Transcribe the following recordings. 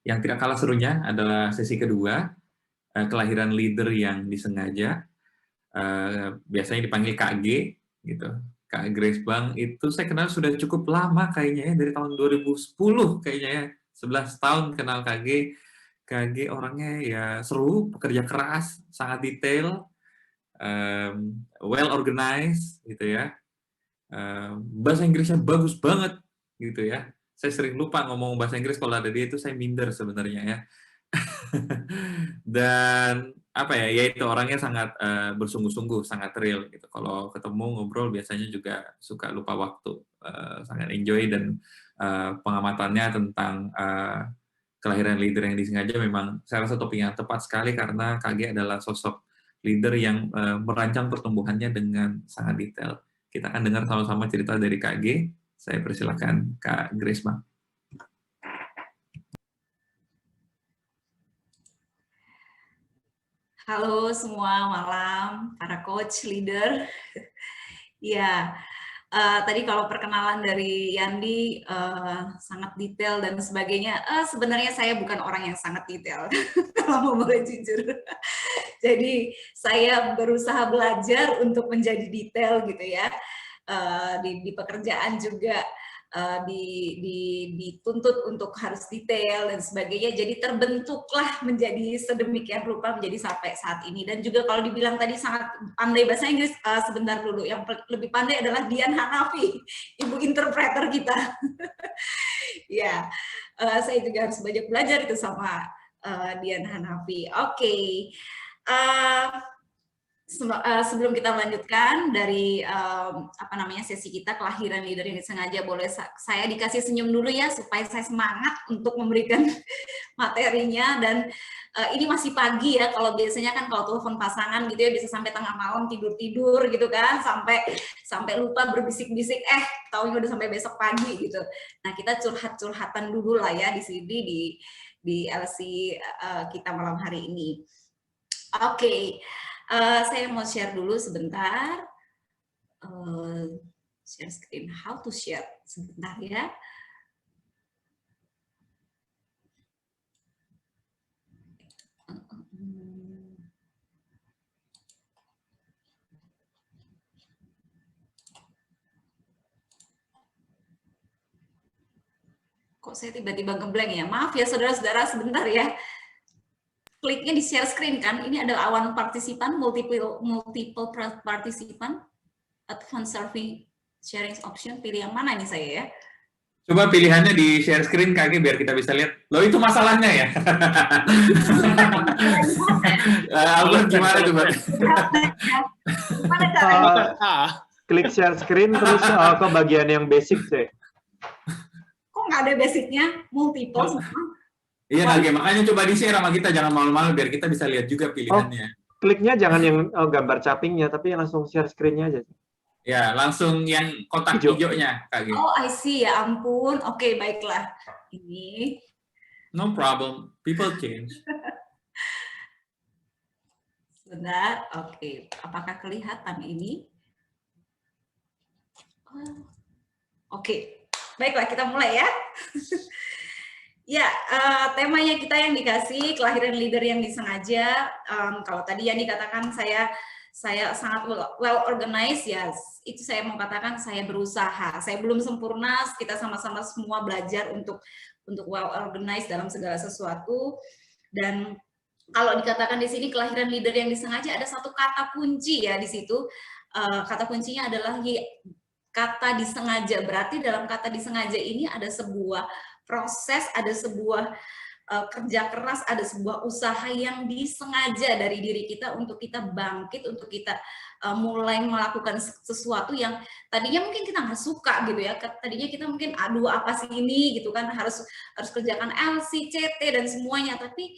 Yang tidak kalah serunya adalah sesi kedua, kelahiran leader yang disengaja. Biasanya dipanggil Kak G, gitu. Kak Grace Bang itu saya kenal sudah cukup lama kayaknya ya, dari tahun 2010 kayaknya ya. 11 tahun kenal Kak G. Kak G orangnya ya seru, pekerja keras, sangat detail, well organized gitu ya. Bahasa Inggrisnya bagus banget gitu ya. Saya sering lupa ngomong bahasa Inggris kalau ada dia itu saya minder sebenarnya ya. Dan apa ya, yaitu orangnya sangat bersungguh-sungguh, sangat real gitu. Kalau ketemu ngobrol biasanya juga suka lupa waktu, sangat enjoy dan pengamatannya tentang kelahiran leader yang disengaja memang saya rasa topik yang tepat sekali karena KG adalah sosok leader yang merancang pertumbuhannya dengan sangat detail. Kita akan dengar sama-sama cerita dari KG. Saya persilakan Kak Grace Bang. Halo semua, malam para coach, leader. Ya, tadi kalau perkenalan dari Yandi sangat detail dan sebagainya. Sebenarnya saya bukan orang yang sangat detail, kalau mau boleh jujur. Jadi saya berusaha belajar untuk menjadi detail gitu ya. Di pekerjaan juga dituntut untuk harus detail dan sebagainya, jadi terbentuklah menjadi sedemikian rupa menjadi sampai saat ini. Dan juga kalau dibilang tadi sangat pandai bahasa Inggris, sebentar dulu, yang lebih pandai adalah Dian Hanafi, ibu interpreter kita. Ya, saya juga harus banyak belajar itu sama Dian Hanafi. Oke. Sebelum kita melanjutkan dari sesi kita kelahiran leader yang disengaja, boleh saya dikasih senyum dulu ya supaya saya semangat untuk memberikan materinya. Dan ini masih pagi ya, kalau biasanya kan kalau telepon pasangan gitu ya bisa sampai tengah malam tidur gitu kan, sampai lupa berbisik-bisik, taunya udah sampai besok pagi gitu. Nah, kita curhat-curhatan dulu lah ya di sini di LC kita malam hari ini. Oke. Saya mau share dulu sebentar. Share screen, how to share, sebentar ya. Kok saya tiba-tiba ngeblank ya? Maaf ya saudara-saudara, sebentar ya. Kliknya di share screen kan, ini ada awan partisipan, multiple partisipan, advanced survey sharing option, pilih yang mana nih saya ya? Coba pilihannya di share screen KG biar kita bisa lihat. Loh, itu masalahnya ya? Albert gimana coba? Gimana caranya? Klik share screen terus ke bagian yang basic sih. Kok nggak ada basicnya? Multiple semua? Iya, KG, makanya coba di-share sama kita, jangan malu-malu biar kita bisa lihat juga pilihannya. Kliknya jangan yang gambar capingnya, tapi langsung share screen-nya aja. Ya, langsung yang kotak hijaunya, KG. Oh, I see, ya ampun. Oke, baiklah. Ini. No problem, people change. Sebentar, oke. Apakah kelihatan ini? Oke, baiklah kita mulai ya. Ya, temanya kita yang dikasih kelahiran leader yang disengaja. Kalau tadi yang dikatakan saya sangat well organized, ya itu saya mau katakan saya berusaha. Saya belum sempurna, kita sama-sama semua belajar untuk well organized dalam segala sesuatu. Dan kalau dikatakan di sini kelahiran leader yang disengaja, ada satu kata kunci ya di situ. Kata kuncinya adalah kata disengaja. Berarti dalam kata disengaja ini ada sebuah proses, ada sebuah kerja keras, ada sebuah usaha yang disengaja dari diri kita untuk kita bangkit, untuk kita mulai melakukan sesuatu yang tadinya mungkin kita nggak suka gitu ya. Tadinya kita mungkin aduh apa sih ini gitu kan, harus kerjakan LC, CT dan semuanya. Tapi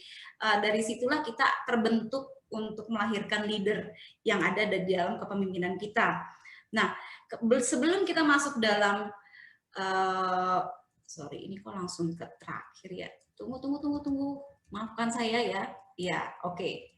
dari situlah kita terbentuk untuk melahirkan leader yang ada di dalam kepemimpinan kita. Nah, sebelum kita masuk dalam sorry, ini kok langsung ke terakhir ya. Tunggu. Maafkan saya ya. Ya, oke.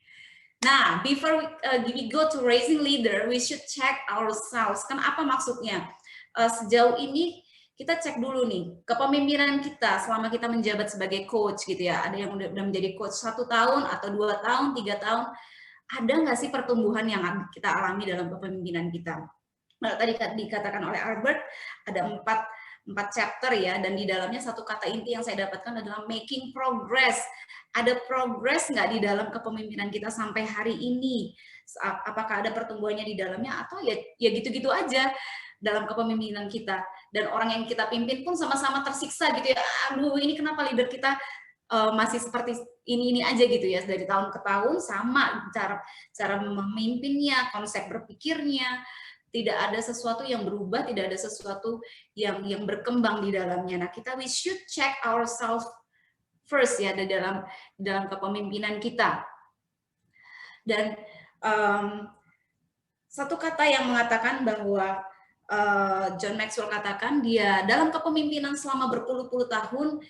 Nah, before we go to raising leader, we should check ourselves. Kan apa maksudnya? Sejauh ini kita cek dulu nih kepemimpinan kita selama kita menjabat sebagai coach gitu ya. Ada yang udah menjadi coach 1 tahun atau 2 tahun, 3 tahun, ada nggak sih pertumbuhan yang kita alami dalam kepemimpinan kita? Nah, tadi dikatakan oleh Albert ada 4 chapter ya, dan di dalamnya satu kata inti yang saya dapatkan adalah making progress. Ada progress nggak di dalam kepemimpinan kita sampai hari ini? Apakah ada pertumbuhannya di dalamnya atau ya gitu-gitu aja dalam kepemimpinan kita, dan orang yang kita pimpin pun sama-sama tersiksa gitu ya. Aduh, ini kenapa leader kita masih seperti ini aja gitu ya, dari tahun ke tahun sama cara memimpinnya, konsep berpikirnya, tidak ada sesuatu yang berubah, tidak ada sesuatu yang berkembang di dalamnya. Nah, we should check ourselves first ya di dalam kepemimpinan kita. Dan satu kata yang mengatakan bahwa John Maxwell katakan, dia dalam kepemimpinan selama berpuluh-puluh tahun,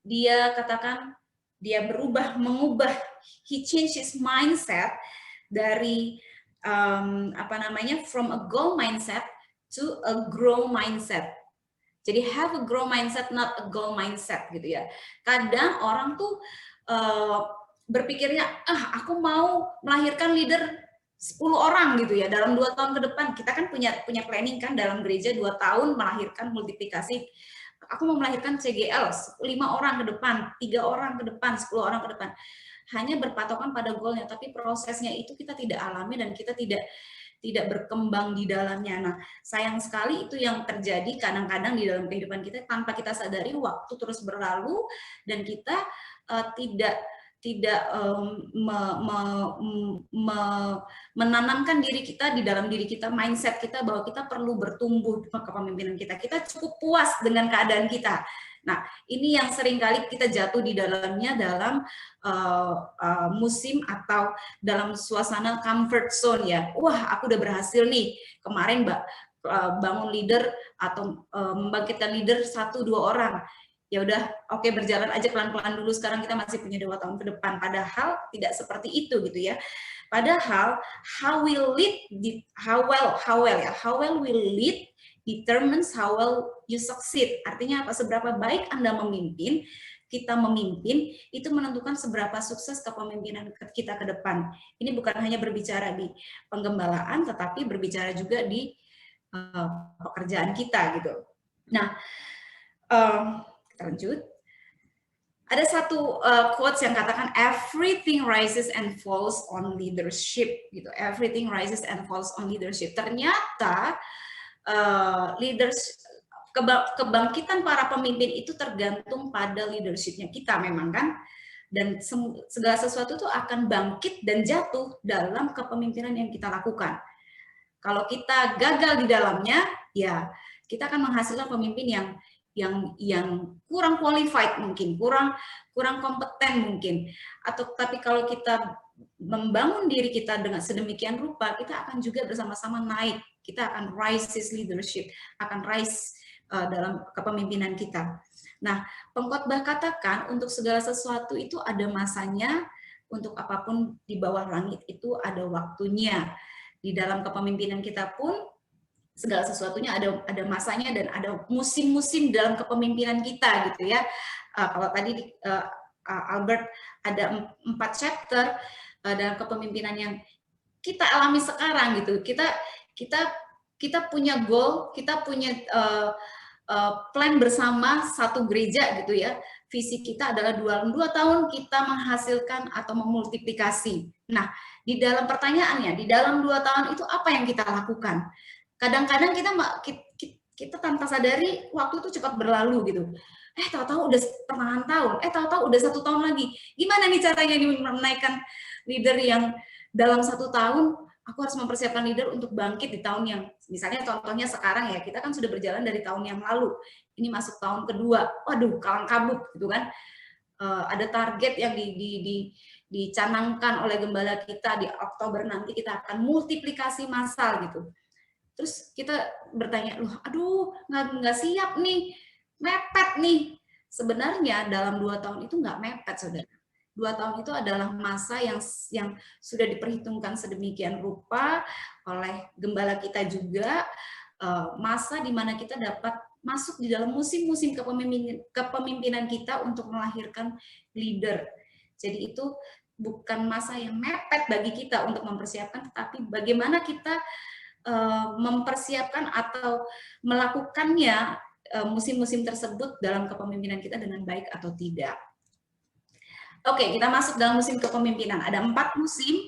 dia katakan dia mengubah, he changed his mindset dari from a goal mindset to a grow mindset. Jadi have a grow mindset, not a goal mindset gitu ya. Kadang orang tuh berpikirnya, aku mau melahirkan leader 10 orang gitu ya dalam 2 tahun ke depan. Kita kan punya planning kan dalam gereja 2 tahun melahirkan multiplikasi. Aku mau melahirkan CGL 5 orang ke depan, 3 orang ke depan, 10 orang ke depan. Hanya berpatokan pada goalnya, tapi prosesnya itu kita tidak alami dan kita tidak berkembang di dalamnya. Nah, sayang sekali itu yang terjadi kadang-kadang di dalam kehidupan kita tanpa kita sadari. Waktu terus berlalu dan kita tidak menanamkan diri kita di dalam diri kita, mindset kita bahwa kita perlu bertumbuh di kepemimpinan kita. Kita cukup puas dengan keadaan kita. Nah, ini yang seringkali kita jatuh di dalamnya dalam musim atau dalam suasana comfort zone ya. Wah, aku udah berhasil nih kemarin bangun leader atau membangkitkan leader 1-2 orang. Ya udah, oke, berjalan aja pelan-pelan dulu, sekarang kita masih punya 2 tahun ke depan. Padahal tidak seperti itu gitu ya. Padahal how well will lead determines how well you succeed. Artinya apa? Seberapa baik Anda memimpin, kita memimpin, itu menentukan seberapa sukses kepemimpinan kita ke depan. Ini bukan hanya berbicara di penggembalaan, tetapi berbicara juga di pekerjaan kita gitu. Nah, kita lanjut. Ada satu quotes yang katakan everything rises and falls on leadership gitu. Everything rises and falls on leadership. Ternyata kebangkitan para pemimpin itu tergantung pada leadershipnya kita memang kan. Dan segala sesuatu itu akan bangkit dan jatuh dalam kepemimpinan yang kita lakukan. Kalau kita gagal di dalamnya, ya kita akan menghasilkan pemimpin yang kurang qualified mungkin, kurang kompeten mungkin. Tapi kalau kita membangun diri kita dengan sedemikian rupa, kita akan juga bersama-sama naik. Kita akan rise his leadership, akan rise dalam kepemimpinan kita. Nah, pengkhotbah katakan untuk segala sesuatu itu ada masanya, untuk apapun di bawah langit itu ada waktunya. Di dalam kepemimpinan kita pun segala sesuatunya ada masanya dan ada musim-musim dalam kepemimpinan kita gitu ya. Kalau tadi Albert ada 4 chapter dalam kepemimpinan yang kita alami sekarang gitu. Kita punya goal, kita punya plan bersama satu gereja gitu ya. Visi kita adalah 2 tahun kita menghasilkan atau memultiplikasi. Nah, di dalam pertanyaannya, di dalam 2 tahun itu apa yang kita lakukan? Kadang-kadang kita tanpa sadari waktu itu cepat berlalu gitu. Tahu-tahu udah pertengahan tahun, tahu-tahu udah 1 tahun lagi. Gimana nih caranya menaikkan leader yang dalam 1 tahun aku harus mempersiapkan leader untuk bangkit di tahun yang, misalnya contohnya sekarang ya, kita kan sudah berjalan dari tahun yang lalu. Ini masuk tahun kedua. Waduh, kalang kabut gitu kan. Ada target yang dicanangkan oleh gembala kita di Oktober nanti kita akan multiplikasi massal gitu. Terus kita bertanya, aduh, nggak siap nih, mepet nih. Sebenarnya dalam 2 tahun itu nggak mepet, saudara. 2 tahun itu adalah masa yang sudah diperhitungkan sedemikian rupa oleh gembala kita juga, masa di mana kita dapat masuk di dalam musim-musim kepemimpinan kita untuk melahirkan leader. Jadi itu bukan masa yang mepet bagi kita untuk mempersiapkan, tetapi bagaimana kita mempersiapkan atau melakukannya musim-musim tersebut dalam kepemimpinan kita dengan baik atau tidak. Oke, kita masuk dalam musim kepemimpinan. Ada 4 musim.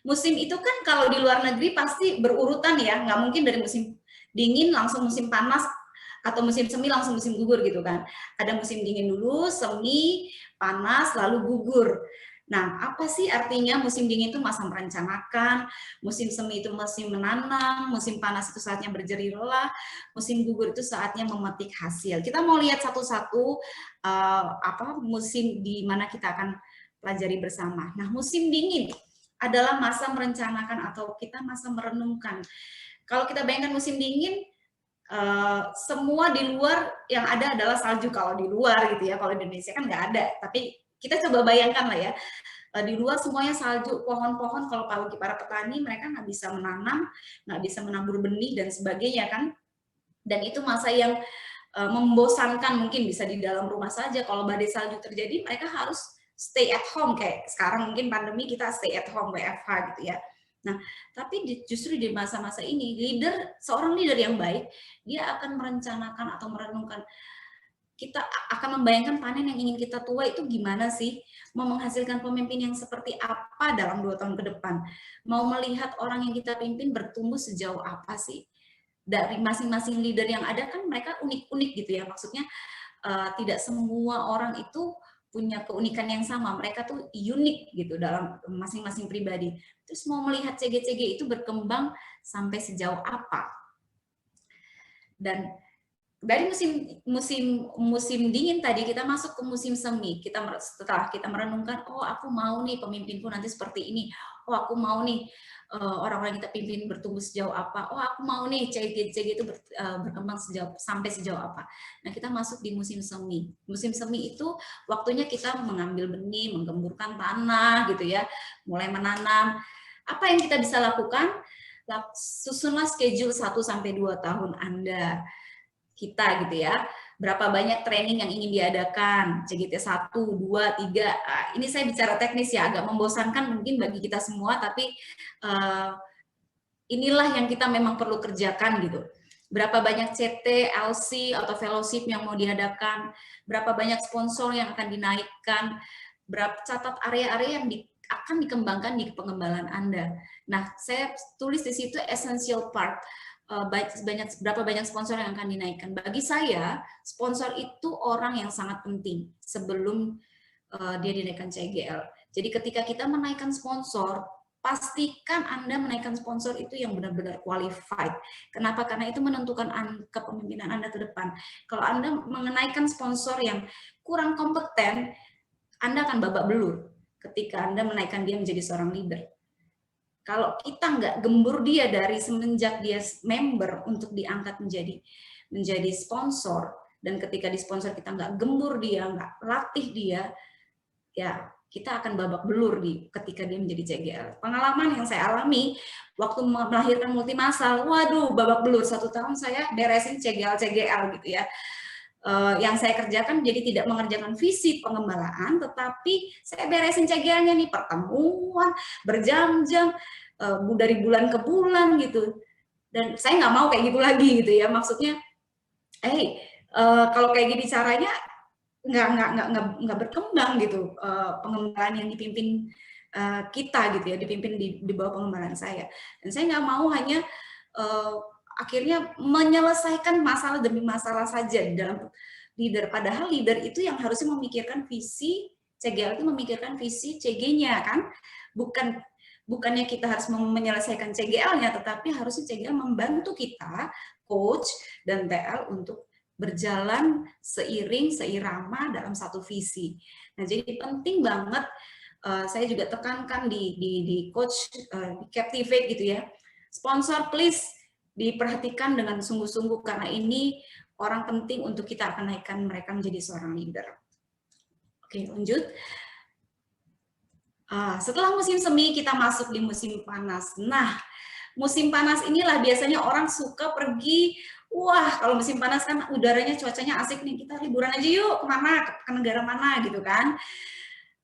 Musim itu kan kalau di luar negeri pasti berurutan ya, nggak mungkin dari musim dingin langsung musim panas atau musim semi langsung musim gugur gitu kan. Ada musim dingin dulu, semi, panas, lalu gugur. Nah, apa sih artinya musim dingin itu masa merencanakan, musim semi itu musim menanam, musim panas itu saatnya berjerih lelah, musim gugur itu saatnya memetik hasil. Kita mau lihat satu-satu musim di mana kita akan pelajari bersama. Nah, musim dingin adalah masa merencanakan atau kita masa merenungkan. Kalau kita bayangkan musim dingin, semua di luar yang ada adalah salju kalau di luar gitu ya. Kalau di Indonesia kan nggak ada, tapi kita coba bayangkan lah ya, di luar semuanya salju, pohon-pohon, kalau bagi para petani mereka nggak bisa menanam, nggak bisa menabur benih dan sebagainya kan. Dan itu masa yang membosankan, mungkin bisa di dalam rumah saja. Kalau badai salju terjadi mereka harus stay at home, kayak sekarang mungkin pandemi kita stay at home, WFH gitu ya. Nah, tapi justru di masa-masa ini seorang leader yang baik, dia akan merencanakan atau merenungkan, kita akan membayangkan panen yang ingin kita tuai itu gimana sih, mau menghasilkan pemimpin yang seperti apa dalam 2 tahun ke depan, mau melihat orang yang kita pimpin bertumbuh sejauh apa sih. Dari masing-masing leader yang ada kan mereka unik-unik gitu ya, maksudnya tidak semua orang itu punya keunikan yang sama, mereka tuh unik gitu dalam masing-masing pribadi. Terus mau melihat CG-CG itu berkembang sampai sejauh apa. Dan dari musim dingin tadi kita masuk ke musim semi. Setelah kita merenungkan, oh aku mau nih pemimpinku nanti seperti ini. Oh aku mau nih orang-orang kita pimpin bertumbuh sejauh apa. Oh aku mau nih CG itu berkembang sampai sejauh apa. Nah kita masuk di musim semi. Musim semi itu waktunya kita mengambil benih, menggemburkan tanah gitu ya, mulai menanam. Apa yang kita bisa lakukan? Susunlah schedule 1-2 tahun Anda. Kita gitu ya, berapa banyak training yang ingin diadakan, CGT 1, 2, 3, ini saya bicara teknis ya, agak membosankan mungkin bagi kita semua, tapi inilah yang kita memang perlu kerjakan gitu. Berapa banyak CT, LC, atau fellowship yang mau diadakan, berapa banyak sponsor yang akan dinaikkan, catat area-area yang akan dikembangkan di pengembangan Anda. Nah, saya tulis di situ essential part, berapa banyak sponsor yang akan dinaikkan. Bagi saya, sponsor itu orang yang sangat penting sebelum dia dinaikkan CGL. Jadi ketika kita menaikkan sponsor, pastikan Anda menaikkan sponsor itu yang benar-benar qualified. Kenapa? Karena itu menentukan kepemimpinan Anda ke depan. Kalau Anda menaikkan sponsor yang kurang kompeten, Anda akan babak belur ketika Anda menaikkan dia menjadi seorang leader. Kalau kita nggak gembur dia dari semenjak dia member untuk diangkat menjadi sponsor, dan ketika di sponsor kita nggak gembur dia, nggak latih dia, ya kita akan babak belur ketika dia menjadi CGL. Pengalaman yang saya alami waktu melahirkan Multimasal, waduh babak belur, 1 tahun saya beresin CGL gitu ya. Yang saya kerjakan jadi tidak mengerjakan visi pengembalaan, tetapi saya beresin CGL-nya nih, pertemuan berjam-jam, dari bulan ke bulan gitu. Dan saya nggak mau kayak gitu lagi gitu ya, maksudnya, kalau kayak gini caranya nggak berkembang gitu, pengembalaan yang dipimpin kita gitu ya, dipimpin di bawah pengembalaan saya. Dan saya nggak mau hanya akhirnya menyelesaikan masalah demi masalah saja di dalam leader. Padahal leader itu yang harusnya memikirkan visi, CGL itu memikirkan visi CG-nya kan. Bukannya kita harus menyelesaikan CGL-nya, tetapi harusnya CGL membantu kita, coach dan TL untuk berjalan seirama dalam satu visi. Nah, jadi penting banget, saya juga tekankan di coach, di Captivate gitu ya. Sponsor please diperhatikan dengan sungguh-sungguh, karena ini orang penting untuk kita akan naikkan mereka menjadi seorang leader. Oke, lanjut. Setelah musim semi, kita masuk di musim panas. Nah, musim panas inilah biasanya orang suka pergi Wah, kalau musim panas kan udaranya, cuacanya asik nih, kita liburan aja yuk, kemana, ke negara mana gitu kan.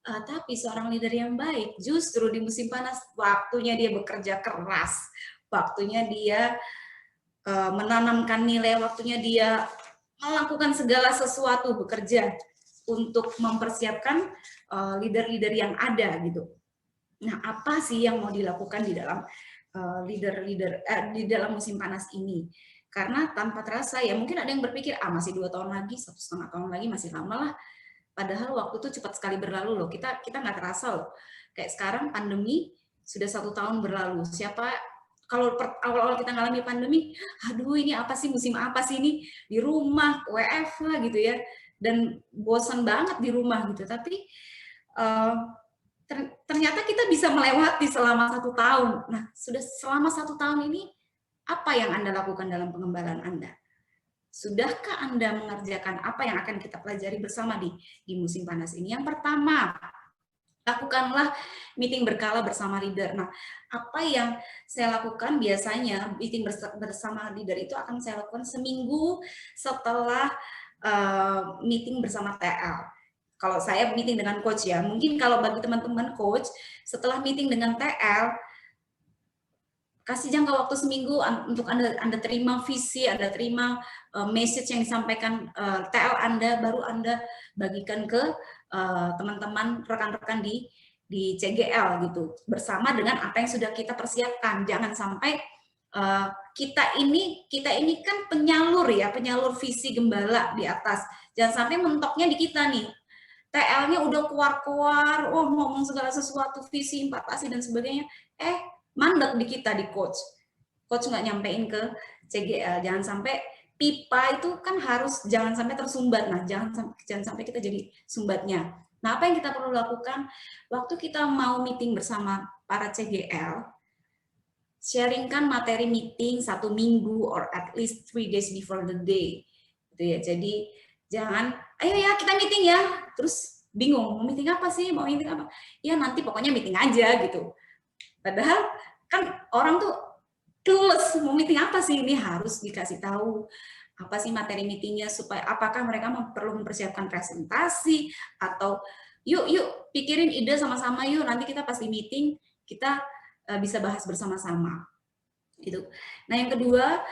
Tapi seorang leader yang baik, justru di musim panas, waktunya dia bekerja keras, waktunya dia menanamkan nilai, waktunya dia melakukan segala sesuatu, bekerja untuk mempersiapkan leader-leader yang ada gitu. Nah, apa sih yang mau dilakukan di dalam di dalam musim panas ini? Karena tanpa terasa ya mungkin ada yang berpikir masih 2 tahun lagi, 1,5 tahun lagi masih lama lah. Padahal waktu itu cepat sekali berlalu loh. Kita nggak terasa loh. Kayak sekarang pandemi sudah 1 tahun berlalu. Kalau awal-awal kita ngalami pandemi, aduh ini apa sih, musim apa sih ini, di rumah, WFH gitu ya, dan bosan banget di rumah gitu. Tapi ternyata kita bisa melewati selama 1 tahun. Nah, sudah selama 1 tahun ini, apa yang Anda lakukan dalam pengembangan Anda? Sudahkah Anda mengerjakan apa yang akan kita pelajari bersama di musim panas ini? Yang pertama, lakukanlah meeting berkala bersama leader. Nah, apa yang saya lakukan biasanya, meeting bersama leader itu akan saya lakukan seminggu setelah meeting bersama TL. Kalau saya meeting dengan coach ya, mungkin kalau bagi teman-teman coach, setelah meeting dengan TL, kasih jangka waktu seminggu untuk Anda terima visi, Anda terima message yang disampaikan TL Anda, baru Anda bagikan ke teman-teman, rekan-rekan di CGL gitu, bersama dengan apa yang sudah kita persiapkan. Jangan sampai kita ini kan penyalur ya, penyalur visi gembala di atas. Jangan sampai mentoknya di kita nih. TL-nya udah keluar-keluar, ngomong segala sesuatu, visi, implementasi dan sebagainya. Mandek di kita, di coach nggak nyampein ke CGL. Jangan sampai pipa itu kan harus jangan sampai tersumbat. Nah, jangan sampai kita jadi sumbatnya. Nah, apa yang kita perlu lakukan waktu kita mau meeting bersama para CGL, sharingkan materi meeting 1 minggu or at least 3 days before the day. Gitu ya. Jadi jangan, ayo ya kita meeting ya, terus bingung mau meeting apa sih, mau meeting apa? Ya nanti pokoknya meeting aja gitu. Padahal kan orang tuh clueless, mau meeting apa sih, ini harus dikasih tahu apa sih materi meetingnya, supaya apakah mereka perlu mempersiapkan presentasi atau yuk pikirin ide sama-sama yuk, nanti kita pas di meeting kita bisa bahas bersama-sama gitu. Nah, yang kedua,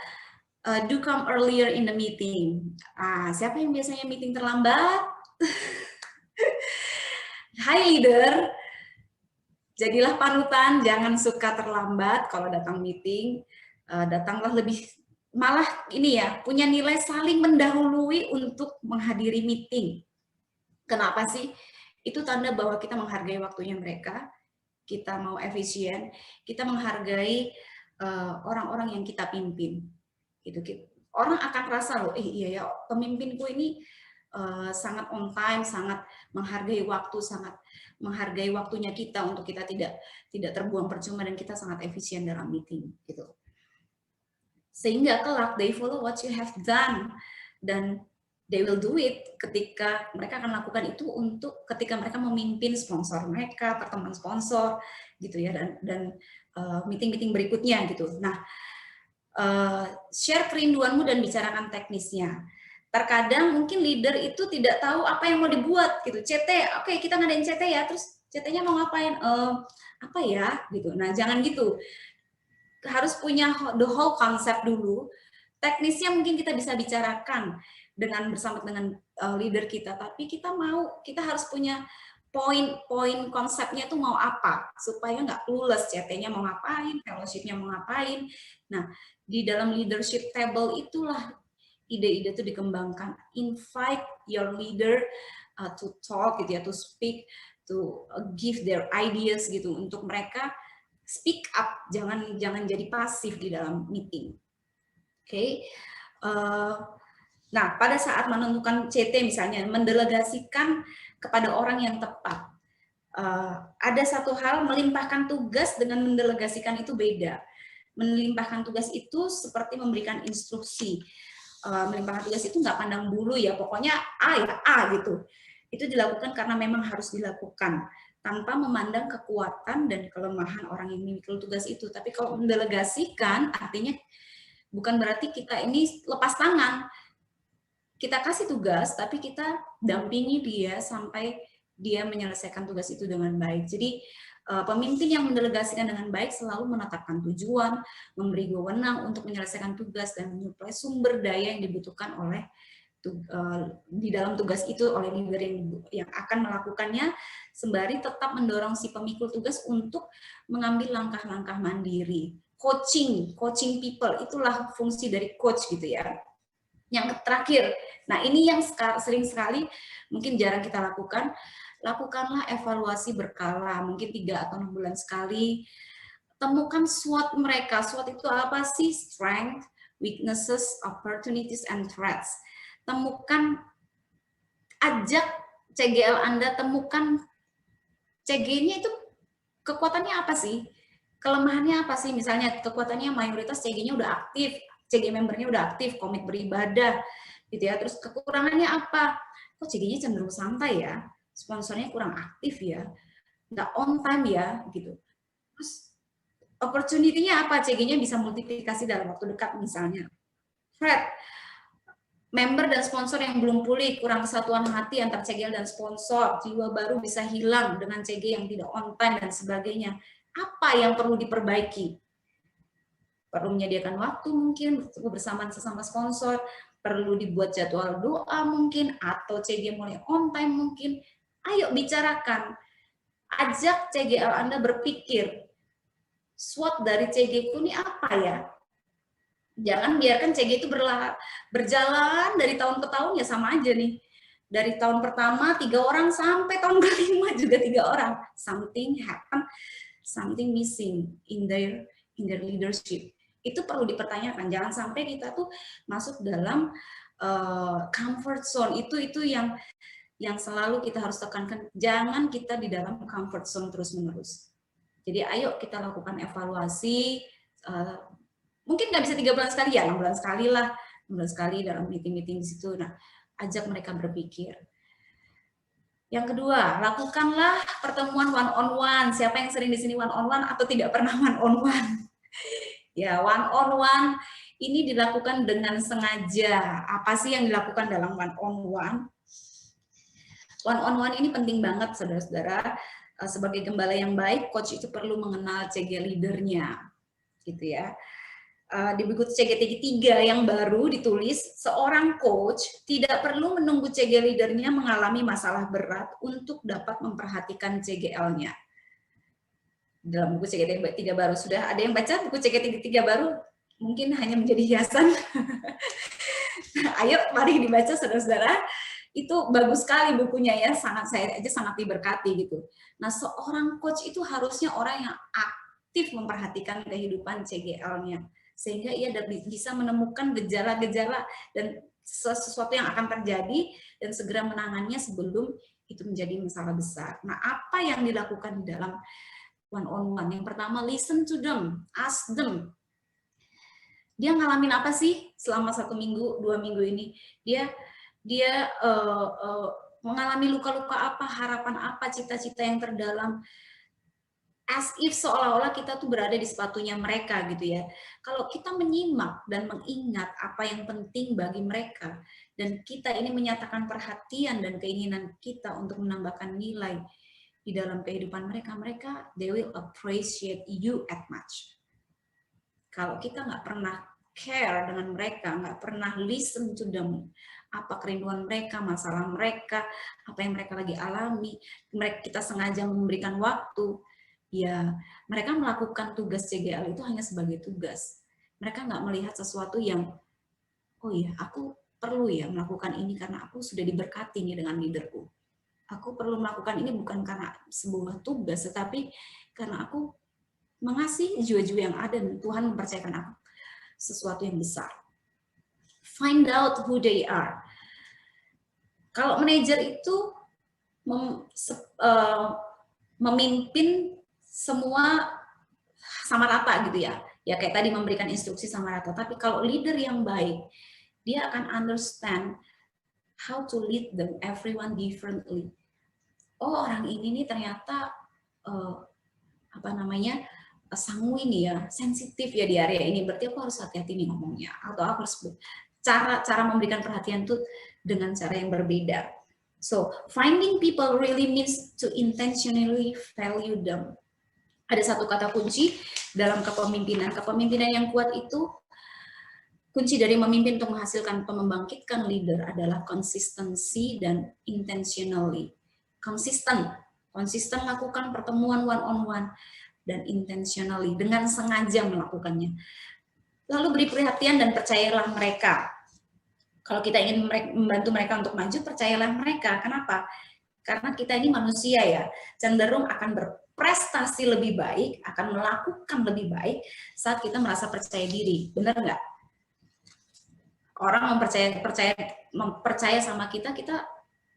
do come earlier in the meeting. Siapa yang biasanya meeting terlambat? Hi leader, jadilah panutan, jangan suka terlambat kalau datang meeting, datanglah lebih, malah ini ya, punya nilai saling mendahului untuk menghadiri meeting. Kenapa sih? Itu tanda bahwa kita menghargai waktunya mereka, kita mau efisien, kita menghargai orang-orang yang kita pimpin. Gitu. Orang akan rasa loh, iya ya, pemimpinku ini sangat on time, sangat menghargai waktu, sangat menghargai waktunya kita untuk kita tidak terbuang percuma, dan kita sangat efisien dalam meeting gitu. Sehingga kelak they follow what you have done, dan they will do it ketika mereka akan lakukan itu untuk ketika mereka memimpin sponsor mereka, pertemuan sponsor gitu ya, dan meeting-meeting berikutnya gitu. Nah, share kerinduanmu dan bicarakan teknisnya. Terkadang mungkin leader itu tidak tahu apa yang mau dibuat gitu. CT, oke, kita ngadain CT ya, terus CT-nya mau ngapain? Apa ya gitu. Nah, jangan gitu. Harus punya the whole concept dulu. Teknisnya mungkin kita bisa bicarakan bersama dengan leader kita, tapi kita harus punya poin konsepnya tuh mau apa, supaya nggak clueless, CT-nya mau ngapain, fellowship-nya mau ngapain. Nah, di dalam leadership table itulah ide-ide itu dikembangkan. Invite your leader to talk gitu ya, to speak, to give their ideas gitu, untuk mereka speak up, jangan jadi pasif di dalam meeting. Oke. Nah, pada saat menentukan CT misalnya, mendelegasikan kepada orang yang tepat. Ada satu hal, melimpahkan tugas dengan mendelegasikan itu beda. Melimpahkan tugas itu seperti memberikan instruksi. Melimpahkan tugas itu nggak pandang bulu ya, pokoknya A ya A gitu. Itu dilakukan karena memang harus dilakukan, tanpa memandang kekuatan dan kelemahan orang yang memikul tugas itu. Tapi kalau mendelegasikan, artinya Bukan berarti kita ini lepas tangan. Kita kasih tugas, tapi kita dampingi dia sampai dia menyelesaikan tugas itu dengan baik. Jadi pemimpin yang mendelegasikan dengan baik selalu menetapkan tujuan, memberi wewenang untuk menyelesaikan tugas, dan menyuplai sumber daya yang dibutuhkan oleh di dalam tugas itu oleh leader yang akan melakukannya, sembari tetap mendorong si pemikul tugas untuk mengambil langkah-langkah mandiri. Coaching people, itulah fungsi dari coach gitu ya. Yang terakhir, nah ini yang sering sekali mungkin jarang kita lakukan, lakukanlah evaluasi berkala, mungkin 3 atau 6 bulan sekali. Temukan SWOT mereka. SWOT itu apa sih? Strength, weaknesses, opportunities, and threats. Temukan, ajak CGL Anda, temukan CG-nya itu kekuatannya apa sih? Kelemahannya apa sih? Misalnya kekuatannya mayoritas CG-nya udah aktif, CG membernya udah aktif, komit beribadah, gitu ya. Terus kekurangannya apa? Kok CG-nya cenderung santai ya? Sponsornya kurang aktif ya? Nggak on time ya? Gitu. Terus opportunity-nya apa? CG-nya bisa multiplikasi dalam waktu dekat misalnya. Threat, member dan sponsor yang belum pulih, kurang kesatuan hati antar CGL dan sponsor, jiwa baru bisa hilang dengan CG yang tidak on time dan sebagainya. Apa yang perlu diperbaiki? Perlu menyediakan waktu mungkin bersamaan sesama sponsor, perlu dibuat jadwal doa mungkin, atau CG mulai on time mungkin. Ayo bicarakan, ajak CGL Anda berpikir, SWOT dari CG itu ini apa ya? Jangan biarkan CG itu berjalan dari tahun ke tahun ya sama aja nih. Dari tahun pertama 3 orang sampai tahun ke-5 juga 3 orang. Something happen, something missing in their leadership. Itu perlu dipertanyakan. Jangan sampai kita tuh masuk dalam comfort zone. Itu yang selalu kita harus tekankan. Jangan kita di dalam comfort zone terus-menerus. Jadi ayo kita lakukan evaluasi. Mungkin nggak bisa 3 bulan sekali ya, 6 bulan sekali lah, 6 bulan sekali dalam meeting-meeting di situ. Nah, ajak mereka berpikir. Yang kedua, lakukanlah pertemuan one on one. Siapa yang sering di sini one on one atau tidak pernah one on one? Ya, one on one ini dilakukan dengan sengaja. Apa sih yang dilakukan dalam one on one? One on one ini penting banget, saudara-saudara. Sebagai gembala yang baik, coach itu perlu mengenal CG leadernya, gitu ya. Di buku CG 3 yang baru ditulis, seorang coach tidak perlu menunggu CG leadernya mengalami masalah berat untuk dapat memperhatikan CGL-nya. Dalam buku CG 3 baru, sudah ada yang baca buku CG 3 baru? Mungkin hanya menjadi hiasan. Ayo, mari dibaca saudara-saudara. Itu bagus sekali bukunya ya, saya aja sangat diberkati gitu. Nah, seorang coach itu harusnya orang yang aktif memperhatikan kehidupan CGL-nya, sehingga ia bisa menemukan gejala-gejala dan sesuatu yang akan terjadi dan segera menangannya sebelum itu menjadi masalah besar. Nah, apa yang dilakukan di dalam one on one? Yang pertama, listen to them, ask them. Dia ngalamin apa sih selama 1 minggu, 2 minggu ini? Dia mengalami luka-luka apa, harapan apa, cita-cita yang terdalam. As if seolah-olah kita tuh berada di sepatunya mereka gitu ya. Kalau kita menyimak dan mengingat apa yang penting bagi mereka, dan kita ini menyatakan perhatian dan keinginan kita untuk menambahkan nilai di dalam kehidupan mereka, they will appreciate you as much. Kalau kita nggak pernah care dengan mereka, nggak pernah listen to them, apa kerinduan mereka, masalah mereka, apa yang mereka lagi alami, kita sengaja memberikan waktu, ya mereka melakukan tugas CGL itu hanya sebagai tugas. Mereka nggak melihat sesuatu yang, oh iya, aku perlu ya melakukan ini karena aku sudah diberkati nih dengan leaderku. Aku perlu melakukan ini bukan karena sebuah tugas, tetapi karena aku mengasihi jiwa-jiwa yang ada dan Tuhan mempercayakan aku sesuatu yang besar. Find out who they are. Kalau manajer itu memimpin semua sama rata gitu ya. Ya kayak tadi memberikan instruksi sama rata. Tapi kalau leader yang baik, dia akan understand how to lead them everyone differently. Oh, orang ini nih ternyata sanguin ya, sensitif ya di area ini, berarti aku harus hati-hati nih ngomongnya, atau aku harus cara memberikan perhatian tuh dengan cara yang berbeda. So, finding people really means to intentionally value them. Ada satu kata kunci dalam kepemimpinan. Kepemimpinan yang kuat itu, kunci dari memimpin untuk menghasilkan membangkitkan leader adalah consistency dan intentionally. Konsisten melakukan pertemuan one on one dan intentionally, dengan sengaja melakukannya. Lalu beri perhatian dan percayalah mereka. Kalau kita ingin membantu mereka untuk maju, percayalah mereka. Kenapa? Karena kita ini manusia ya, cenderung akan berprestasi lebih baik, akan melakukan lebih baik saat kita merasa percaya diri. Benar nggak? Orang mempercaya sama kita,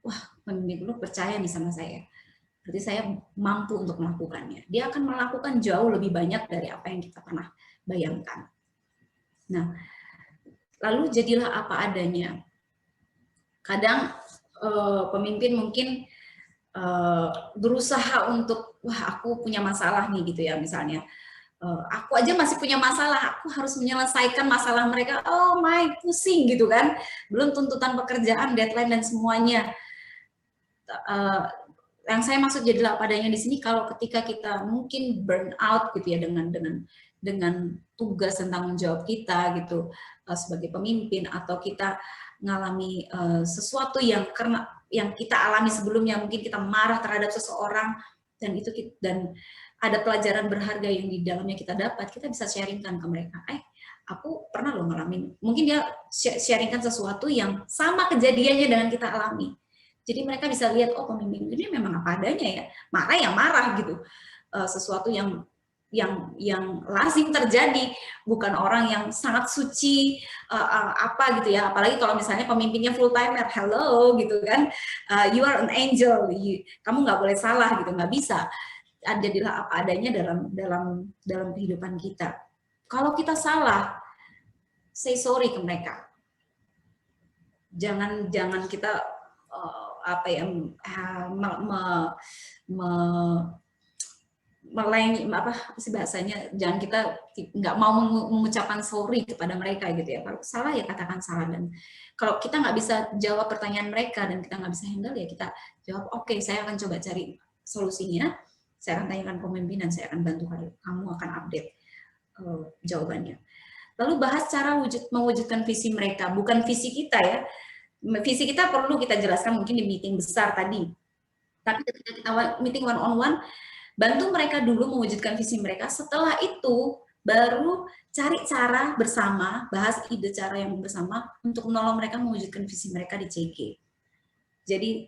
wah, pemimpin lu percaya nih sama saya. Berarti saya mampu untuk melakukannya. Dia akan melakukan jauh lebih banyak dari apa yang kita pernah bayangkan. Nah, lalu jadilah apa adanya. Kadang pemimpin mungkin berusaha untuk, wah aku punya masalah nih gitu ya misalnya. Aku aja masih punya masalah, aku harus menyelesaikan masalah mereka. Oh my, pusing gitu kan. Belum tuntutan pekerjaan, deadline dan semuanya. Yang saya maksud jadilah apa adanya di sini, kalau ketika kita mungkin burn out gitu ya dengan tugas dan tanggung jawab kita gitu sebagai pemimpin, atau kita mengalami sesuatu yang kita alami sebelumnya, mungkin kita marah terhadap seseorang dan ada pelajaran berharga yang di dalamnya kita dapat, kita bisa sharingkan ke mereka. Aku pernah loh ngalamin. Mungkin dia sharingkan sesuatu yang sama kejadiannya dengan kita alami. Jadi mereka bisa lihat, oh pemimpin ini memang apa adanya ya, marah ya marah gitu, sesuatu yang lazim terjadi, bukan orang yang sangat suci apa gitu ya. Apalagi kalau misalnya pemimpinnya full timer, hello gitu kan, you are an angel, kamu nggak boleh salah gitu, nggak bisa. Jadilah apa adanya dalam kehidupan kita. Kalau kita salah, say sorry ke mereka. Jangan kita apa sih bahasanya, jangan kita nggak mau mengucapkan sorry kepada mereka gitu ya. Kalau salah ya katakan salah, dan kalau kita nggak bisa jawab pertanyaan mereka dan kita nggak bisa handle ya kita jawab, oke, saya akan coba cari solusinya, saya akan tanyakan pemimpinan, saya akan bantu kamu akan update jawabannya. Lalu bahas cara mewujudkan visi mereka, bukan visi kita ya. Visi kita perlu kita jelaskan mungkin di meeting besar tadi. Tapi ketika kita meeting one on one, bantu mereka dulu mewujudkan visi mereka. Setelah itu baru cari cara bersama, bahas ide cara yang bersama untuk menolong mereka mewujudkan visi mereka di CG. Jadi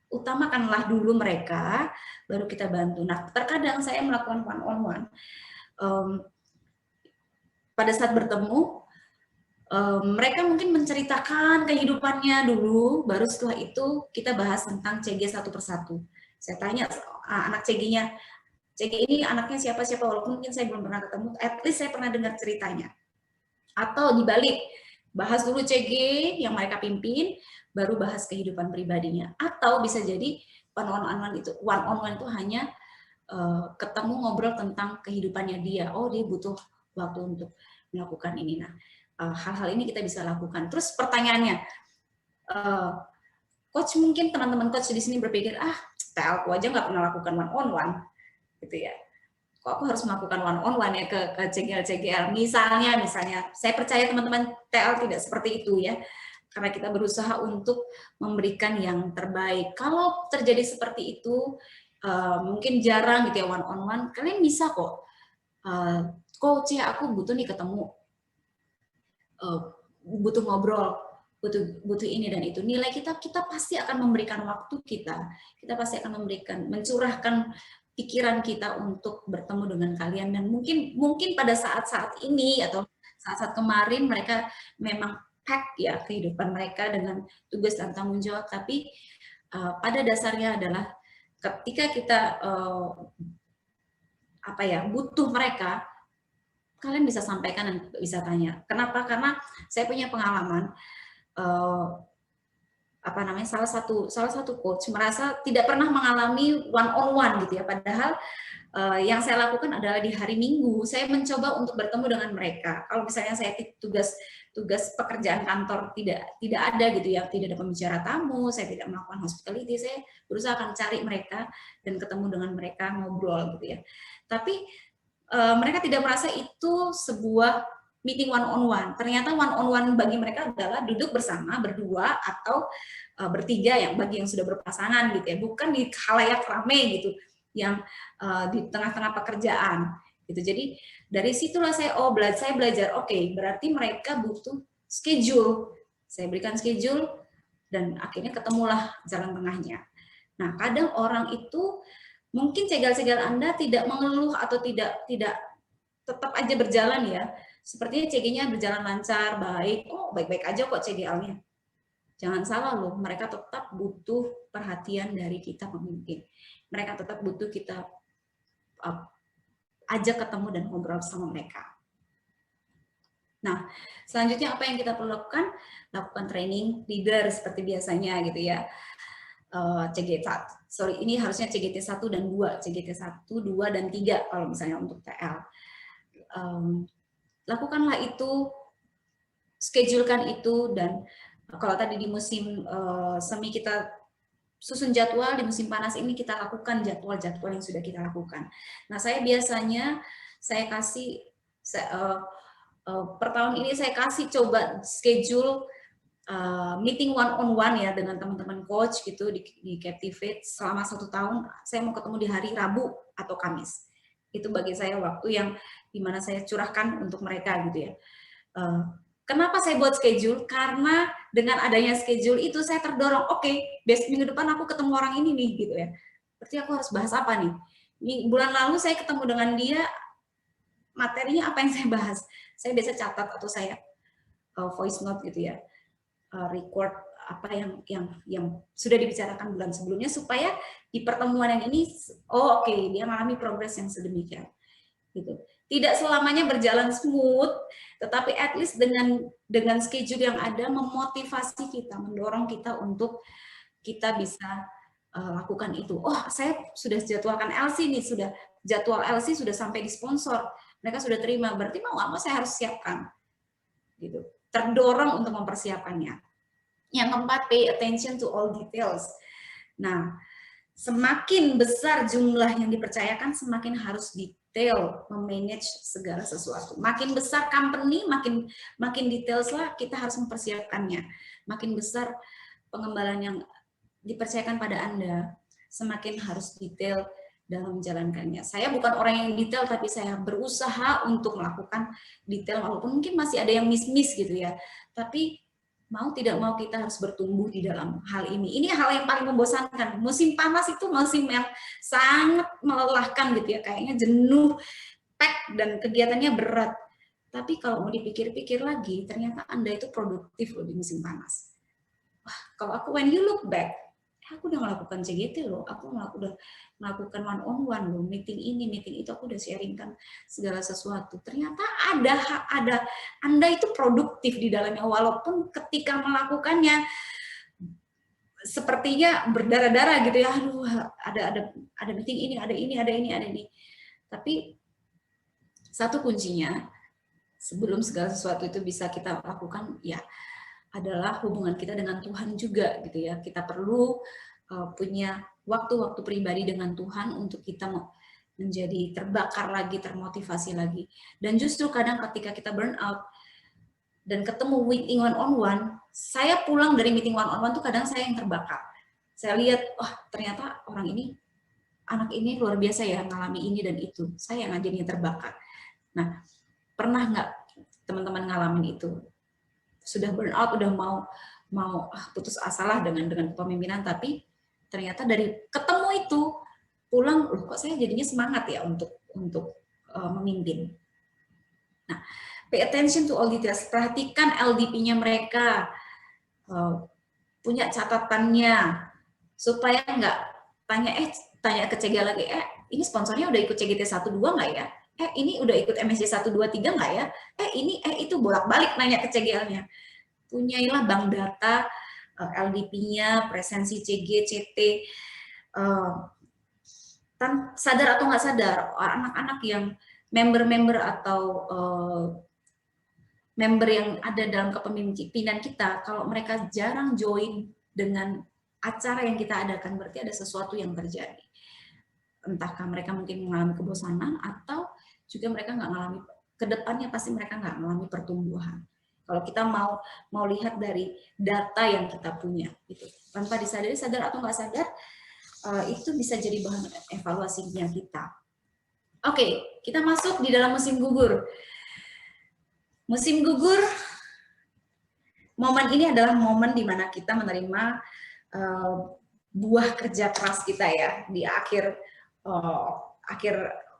utamakanlah dulu mereka, baru kita bantu. Nah, terkadang saya melakukan one on one. Pada saat bertemu, mereka mungkin menceritakan kehidupannya dulu, baru setelah itu kita bahas tentang CG satu persatu. Saya tanya anak CG-nya, CG ini anaknya siapa-siapa, walaupun mungkin saya belum pernah ketemu, at least saya pernah dengar ceritanya. Atau dibalik, bahas dulu CG yang mereka pimpin, baru bahas kehidupan pribadinya. Atau bisa jadi one on one itu hanya ketemu ngobrol tentang kehidupannya dia. Oh, dia butuh waktu untuk melakukan ini. Nah, hal-hal ini kita bisa lakukan. Terus pertanyaannya, coach, mungkin teman-teman coach di sini berpikir, TL aku aja nggak pernah lakukan one on one, gitu ya. Kok aku harus melakukan one on one ya ke CGL. Misalnya, saya percaya teman-teman TL tidak seperti itu ya, karena kita berusaha untuk memberikan yang terbaik. Kalau terjadi seperti itu, mungkin jarang gitu ya one on one, kalian bisa kok. Coach ya, aku butuh nih ketemu. Butuh ngobrol, butuh ini dan itu. Nilai kita pasti akan memberikan waktu kita pasti akan mencurahkan pikiran kita untuk bertemu dengan kalian. Dan mungkin pada saat-saat ini atau saat-saat kemarin mereka memang pack ya kehidupan mereka dengan tugas dan tanggung jawab, tapi pada dasarnya adalah ketika kita butuh mereka, kalian bisa sampaikan dan bisa tanya. Kenapa? Karena saya punya pengalaman salah satu coach merasa tidak pernah mengalami one on one gitu ya, padahal yang saya lakukan adalah di hari Minggu saya mencoba untuk bertemu dengan mereka. Kalau misalnya saya tugas pekerjaan kantor tidak ada gitu ya, tidak ada pembicara tamu, saya tidak melakukan hospitality, saya berusaha akan cari mereka dan ketemu dengan mereka, ngobrol gitu ya. Tapi mereka tidak merasa itu sebuah meeting one on one. Ternyata one on one bagi mereka adalah duduk bersama berdua atau bertiga bagi yang sudah berpasangan gitu ya, bukan di khalayak rame gitu yang di tengah-tengah pekerjaan gitu. Jadi dari situlah saya belajar oke, berarti mereka butuh schedule. Saya berikan schedule dan akhirnya ketemulah jalan tengahnya. Nah, kadang orang itu mungkin cegal-cegal Anda tidak mengeluh atau tidak tetap aja berjalan ya. Sepertinya CG-nya berjalan lancar, baik. Oh, baik-baik aja kok CGL-nya. Jangan salah loh, mereka tetap butuh perhatian dari kita pemimpin. Mereka tetap butuh kita ajak ketemu dan ngobrol sama mereka. Nah, selanjutnya apa yang kita perlu lakukan? Lakukan training leader seperti biasanya gitu ya. Ini harusnya CGT 1 dan 2, CGT 1, 2, dan 3 kalau misalnya untuk TL. Lakukanlah itu, schedulekan itu, dan kalau tadi di musim semi kita susun jadwal, di musim panas ini kita lakukan jadwal-jadwal yang sudah kita lakukan. Nah, saya biasanya per tahun ini saya kasih coba schedule meeting one on one ya dengan teman-teman coach gitu di Captivate selama 1 tahun. Saya mau ketemu di hari Rabu atau Kamis. Itu bagi saya waktu yang dimana saya curahkan untuk mereka gitu ya. Kenapa saya buat schedule? Karena dengan adanya schedule itu saya terdorong, oke, besok minggu depan aku ketemu orang ini nih gitu ya. Berarti aku harus bahas apa nih? Bulan lalu saya ketemu dengan dia, materinya apa yang saya bahas? Saya biasa catat atau saya voice note gitu ya. Record apa yang sudah dibicarakan bulan sebelumnya supaya di pertemuan yang ini oke, dia mengalami progres yang sedemikian gitu. Tidak selamanya berjalan smooth, tetapi at least dengan schedule yang ada memotivasi kita, mendorong kita untuk kita bisa lakukan itu. Oh, saya sudah jadwalkan LC nih, sudah jadwal LC sudah sampai di sponsor, mereka sudah terima, berarti mau apa saya harus siapkan gitu. Terdorong untuk mempersiapkannya. Yang keempat, pay attention to all details. Nah, semakin besar jumlah yang dipercayakan, semakin harus detail memanage segala sesuatu. Makin besar company, makin details lah kita harus mempersiapkannya. Makin besar pengembangan yang dipercayakan pada Anda, semakin harus detail dalam menjalankannya. Saya bukan orang yang detail, tapi saya berusaha untuk melakukan detail, walaupun mungkin masih ada yang miss-miss gitu ya. Tapi mau tidak mau kita harus bertumbuh di dalam hal ini. Ini hal yang paling membosankan. Musim panas itu musim yang sangat melelahkan gitu ya. Kayaknya jenuh, pack, dan kegiatannya berat. Tapi kalau mau dipikir-pikir lagi, ternyata Anda itu produktif loh di musim panas. Wah, kalau when you look back, aku udah melakukan CGT loh, aku udah melakukan one on one loh, meeting ini, meeting itu, aku udah sharingkan segala sesuatu. Ternyata ada Anda itu produktif di dalamnya, walaupun ketika melakukannya sepertinya berdarah-darah gitu ya. Aduh, ada meeting ini, ada ini. Tapi satu kuncinya sebelum segala sesuatu itu bisa kita lakukan ya adalah hubungan kita dengan Tuhan juga gitu ya. Kita perlu punya waktu-waktu pribadi dengan Tuhan untuk kita menjadi terbakar lagi, termotivasi lagi. Dan justru kadang ketika kita burn out dan ketemu meeting one on one, saya pulang dari meeting one on one tuh kadang saya yang terbakar. Saya lihat, ternyata orang ini, anak ini luar biasa ya, ngalami ini dan itu. Saya yang jadinya terbakar. Nah, pernah nggak teman-teman ngalamin itu? Sudah burn out, udah mau putus asa lah dengan kepemimpinan, tapi ternyata dari ketemu itu pulang, kok saya jadinya semangat ya untuk memimpin. Nah, pay attention to all details, perhatikan LDP-nya mereka, punya catatannya, supaya nggak tanya ke CG lagi, ini sponsornya udah ikut CGT 1-2 nggak ya? Ini udah ikut MSC 1-2-3 nggak ya? Itu bolak-balik nanya ke CGL-nya. Punyailah bank data LDP-nya, presensi CG, CT, sadar atau nggak sadar, anak-anak yang member-member atau member yang ada dalam kepemimpinan kita, kalau mereka jarang join dengan acara yang kita adakan, berarti ada sesuatu yang terjadi. Entahkah mereka mungkin mengalami kebosanan, atau juga mereka nggak mengalami, kedepannya pasti mereka nggak mengalami pertumbuhan. Kalau kita mau lihat dari data yang kita punya, gitu. Tanpa disadari, sadar atau nggak sadar, itu bisa jadi bahan evaluasinya kita. Oke, kita masuk di dalam musim gugur. Musim gugur, momen ini adalah momen di mana kita menerima buah kerja keras kita ya, di akhir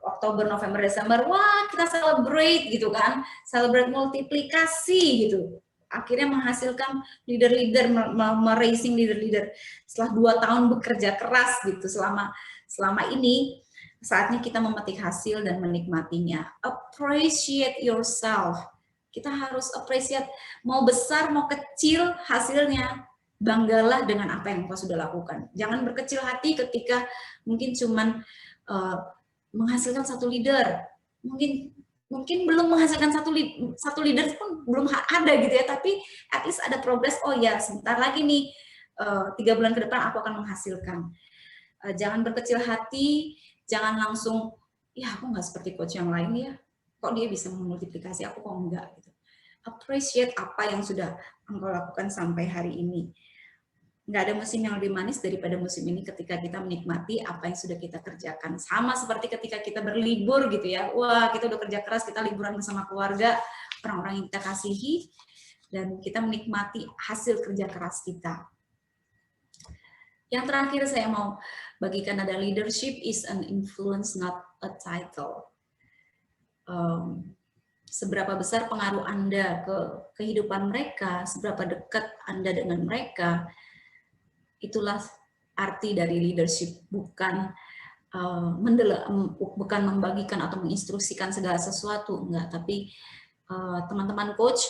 Oktober, November, Desember. Wah, kita celebrate gitu kan, celebrate multiplikasi gitu. Akhirnya menghasilkan leader-leader, meracing leader-leader. Setelah 2 tahun bekerja keras gitu, selama ini, saatnya kita memetik hasil dan menikmatinya. Appreciate yourself. Kita harus appreciate, mau besar, mau kecil hasilnya. Banggalah dengan apa yang kau sudah lakukan. Jangan berkecil hati ketika mungkin cuman menghasilkan 1 leader. Mungkin belum menghasilkan satu leader pun belum ada gitu ya, tapi at least ada progres. Oh ya, sebentar lagi nih, 3 bulan ke depan aku akan menghasilkan. Jangan berkecil hati, jangan langsung, ya aku nggak seperti coach yang lain ya, kok dia bisa memultiplikasi, aku kok enggak gitu. Appreciate apa yang sudah engkau lakukan sampai hari ini. Nggak ada musim yang lebih manis daripada musim ini ketika kita menikmati apa yang sudah kita kerjakan. Sama seperti ketika kita berlibur gitu ya. Wah, kita udah kerja keras, kita liburan bersama keluarga, orang-orang yang kita kasihi, dan kita menikmati hasil kerja keras kita. Yang terakhir saya mau bagikan ada leadership is an influence, not a title. Seberapa besar pengaruh Anda ke kehidupan mereka, seberapa dekat Anda dengan mereka, itulah arti dari leadership, bukan bukan membagikan atau menginstruksikan segala sesuatu, enggak, tapi teman-teman coach,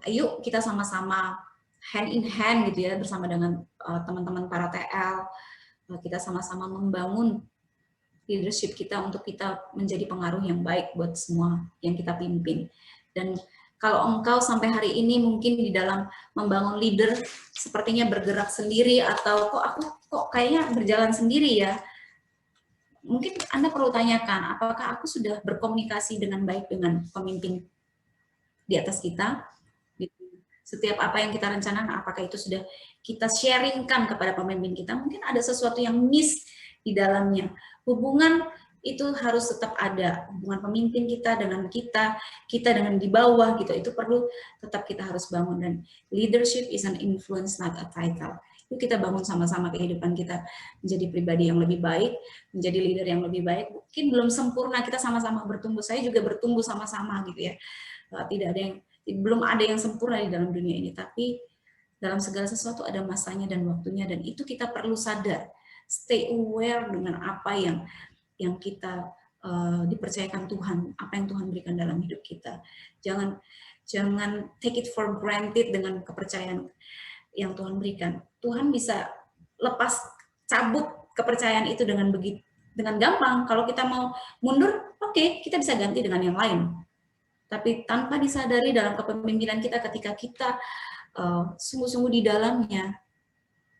ayo kita sama-sama hand in hand gitu ya, bersama dengan teman-teman para TL, kita sama-sama membangun leadership kita untuk kita menjadi pengaruh yang baik buat semua yang kita pimpin. Dan kalau engkau sampai hari ini mungkin di dalam membangun leader sepertinya bergerak sendiri, atau kok kayaknya berjalan sendiri ya, mungkin Anda perlu tanyakan, apakah aku sudah berkomunikasi dengan baik dengan pemimpin di atas kita? Setiap apa yang kita rencanakan, apakah itu sudah kita sharingkan kepada pemimpin kita? Mungkin ada sesuatu yang miss di dalamnya. Hubungan itu harus tetap ada, hubungan pemimpin kita dengan kita dengan di bawah gitu, itu perlu tetap kita harus bangun. Dan leadership is an influence, not a title. Yuk kita bangun sama-sama kehidupan kita menjadi pribadi yang lebih baik, menjadi leader yang lebih baik. Mungkin belum sempurna, kita sama-sama bertumbuh, saya juga bertumbuh sama-sama gitu ya. Belum ada yang sempurna di dalam dunia ini, tapi dalam segala sesuatu ada masanya dan waktunya, dan itu kita perlu sadar, stay aware dengan apa yang kita dipercayakan Tuhan, apa yang Tuhan berikan dalam hidup kita. Jangan take it for granted dengan kepercayaan yang Tuhan berikan. Tuhan bisa cabut kepercayaan itu dengan gampang. Kalau kita mau mundur, oke, kita bisa ganti dengan yang lain. Tapi tanpa disadari dalam kepemimpinan kita, ketika kita sungguh-sungguh di dalamnya,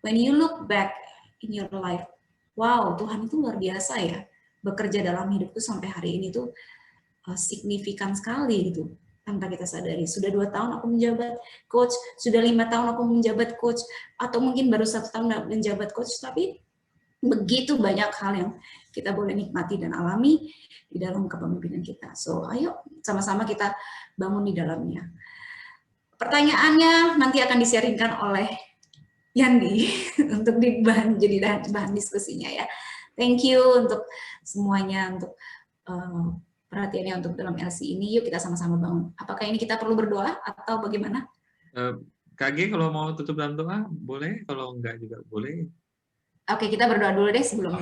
when you look back in your life, wow, Tuhan itu luar biasa ya, bekerja dalam hidupku sampai hari ini tuh signifikan sekali gitu, tanpa kita sadari. Sudah 2 tahun aku menjabat coach, sudah 5 tahun aku menjabat coach, atau mungkin baru 1 tahun menjabat coach, tapi begitu banyak hal yang kita boleh nikmati dan alami di dalam kepemimpinan kita. So, ayo sama-sama kita bangun di dalamnya. Pertanyaannya nanti akan di-sharingkan oleh Yandi untuk jadi bahan diskusinya ya. Thank you untuk semuanya, untuk perhatiannya untuk dalam LC ini. Yuk kita sama-sama bangun. Apakah ini kita perlu berdoa atau bagaimana? KG kalau mau tutup dalam doa boleh, kalau enggak juga boleh. Oke, kita berdoa dulu deh sebelum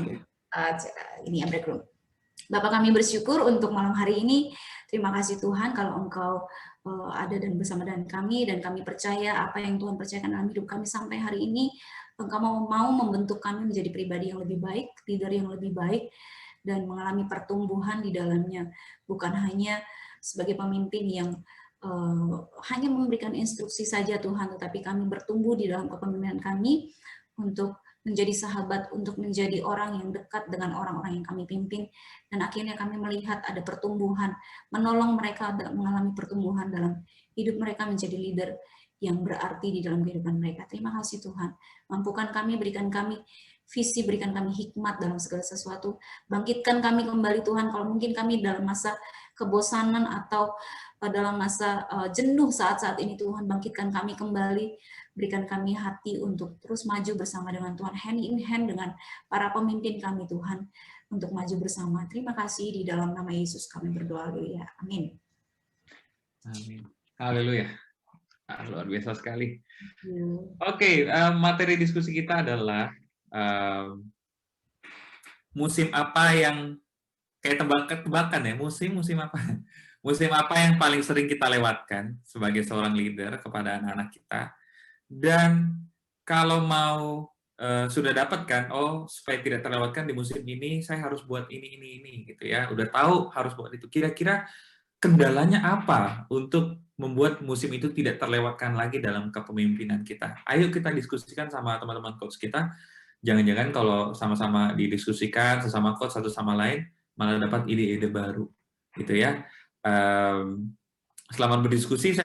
ini break room. Bapak, kami bersyukur untuk malam hari ini. Terima kasih Tuhan kalau Engkau ada dan bersama dengan kami, dan kami percaya apa yang Tuhan percayakan dalam hidup kami sampai hari ini, Engkau mau membentuk kami menjadi pribadi yang lebih baik, leader yang lebih baik, dan mengalami pertumbuhan di dalamnya, bukan hanya sebagai pemimpin yang hanya memberikan instruksi saja Tuhan, tetapi kami bertumbuh di dalam kepemimpinan kami untuk menjadi sahabat, untuk menjadi orang yang dekat dengan orang-orang yang kami pimpin, dan akhirnya kami melihat ada pertumbuhan, menolong mereka mengalami pertumbuhan dalam hidup mereka menjadi leader yang berarti di dalam kehidupan mereka. Terima kasih Tuhan, mampukan kami, berikan kami visi, berikan kami hikmat dalam segala sesuatu, bangkitkan kami kembali Tuhan, kalau mungkin kami dalam masa kebosanan atau dalam masa jenuh saat-saat ini Tuhan, bangkitkan kami kembali, berikan kami hati untuk terus maju bersama dengan Tuhan, hand in hand dengan para pemimpin kami Tuhan, untuk maju bersama. Terima kasih, di dalam nama Yesus kami berdoa, haleluya, amin. Amin. Haleluya. Luar biasa sekali. Ya. Oke, materi diskusi kita adalah musim apa yang kayak tebak-tebakan ya, musim apa? Musim apa yang paling sering kita lewatkan sebagai seorang leader kepada anak-anak kita? Dan kalau mau sudah dapat kan, oh supaya tidak terlewatkan di musim ini, saya harus buat ini gitu ya. Udah tahu harus buat itu. Kira-kira kendalanya apa untuk membuat musim itu tidak terlewatkan lagi dalam kepemimpinan kita? Ayo kita diskusikan sama teman-teman coach kita. Jangan-jangan kalau sama-sama didiskusikan sesama coach satu sama lain, malah dapat ide-ide baru, gitu ya. Selama berdiskusi,